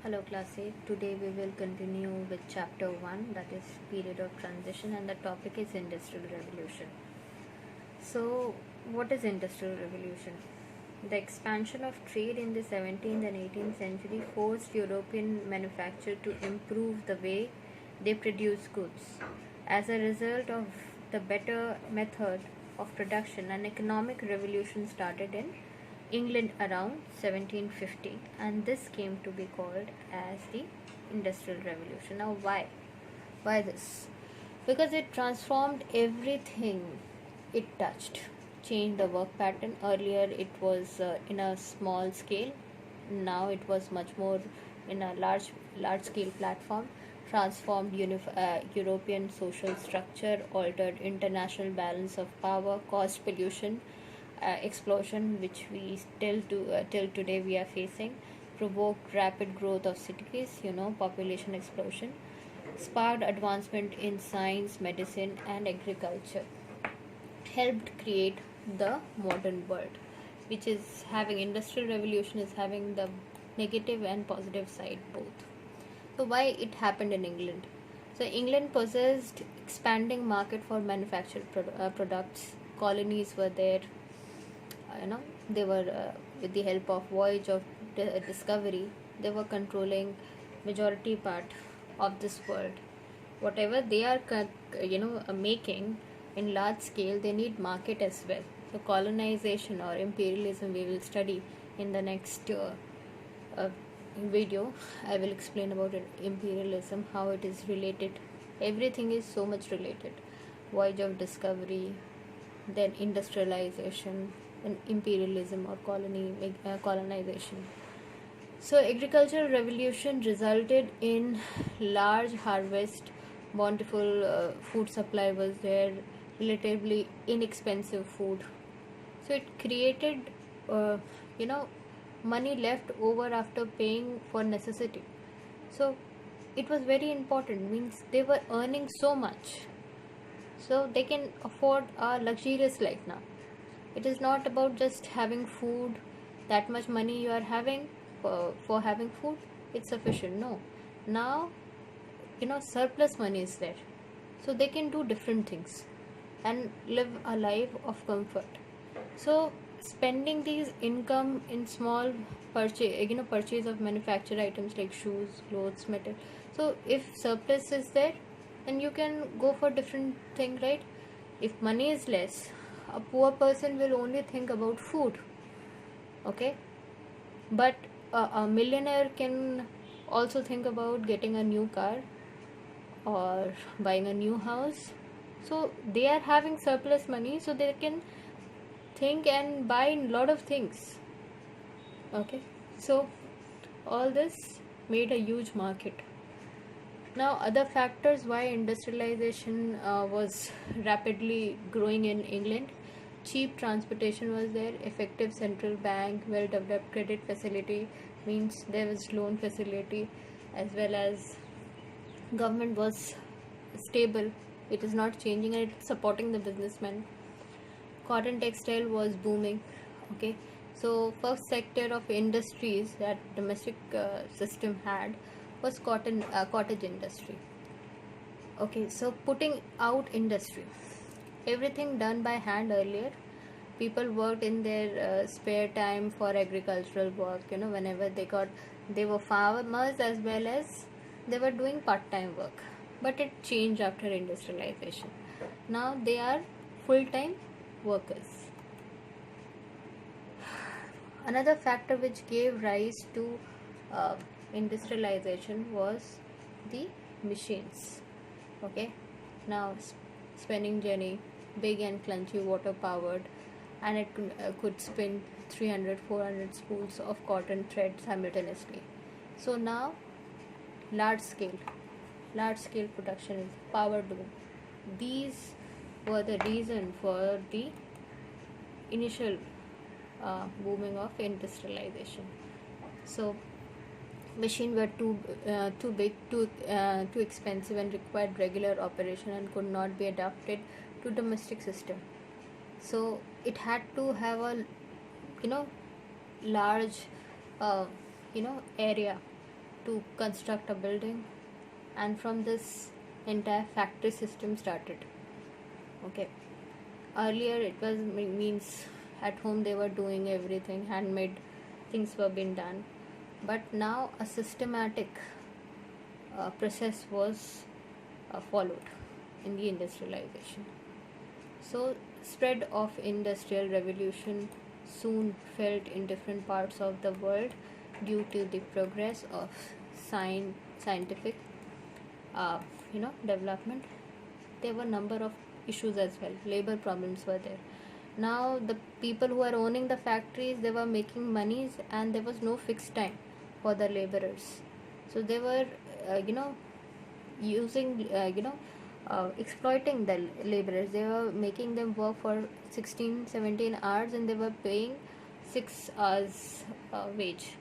Hello class 8. Today we will continue with chapter 1, that is period of transition, and the topic is industrial revolution. So what is industrial revolution? The expansion of trade in the 17th and 18th century forced European manufacturers to improve the way they produce goods. As a result of the better method of production, an economic revolution started in England around 1750, and this came to be called as the Industrial Revolution. Now, why? Why this? Because it transformed everything it touched, changed the work pattern. Earlier, it was in a small scale. Now, it was much more in a large scale platform. Transformed European social structure, altered international balance of power, caused pollution explosion, which we till today we are facing, provoked rapid growth of cities, population explosion, sparked advancement in science, medicine, and agriculture, helped create the modern world, which is having industrial revolution is having the negative and positive side both. So why it happened in England? So England possessed expanding market for manufactured products. Colonies were there. They were with the help of voyage of discovery. They were controlling majority part of this world. Whatever they are making in large scale, they need market as well. So colonization or imperialism we will study in the next video. I will explain about it, imperialism, how it is related. Everything is so much related. Voyage of discovery, then industrialization, and imperialism or colonization. So agricultural revolution resulted in large harvest, bountiful food supply was there, relatively inexpensive food. So it created money left over after paying for necessity. So it was very important, means they were earning so much, so they can afford a luxurious life now. It is not about just having food. That much money you are having for having food, it's sufficient. No, now surplus money is there, so they can do different things and live a life of comfort. So spending these income in small purchase of manufactured items like shoes, clothes, metal. So if surplus is there, then you can go for different thing, right? If money is less, a poor person will only think about food, okay? But a millionaire can also think about getting a new car or buying a new house. So they are having surplus money, so they can think and buy a lot of things, okay? So all this made a huge market. Now, other factors why industrialization was rapidly growing in England: cheap transportation was there, effective central bank, well developed credit facility, means there was loan facility, as well as government was stable, it is not changing and it's supporting the businessmen. Cotton textile was booming, okay? So first sector of industries that domestic system had was cottage industry. Okay, so putting out industry, everything done by hand earlier. People worked in their spare time for agricultural work. Whenever they were farmers as well as they were doing part-time work. But it changed after industrialization. Now they are full-time workers. Another factor which gave rise to industrialization was the machines. Okay, now spinning jenny, big and clunky, water powered, and it could spin 300-400 spools of cotton thread simultaneously. So now large scale production is power boom. These were the reason for the initial booming of industrialization. So machines were too big, too expensive, and required regular operation and could not be adapted to domestic system. So it had to have a large area to construct a building, and from this entire factory system started. Okay, earlier it was means at home they were doing everything, handmade things were being done, but now a systematic process was followed in the industrialization. So spread of industrial revolution soon felt in different parts of the world due to the progress of scientific uh, development. There were number of issues as well. Labor problems were there. Now the people who are owning the factories, they were making monies, and there was no fixed time for the laborers. So they were using exploiting the laborers. They were making them work for 16-17 hours, and they were paying 6 hours wage.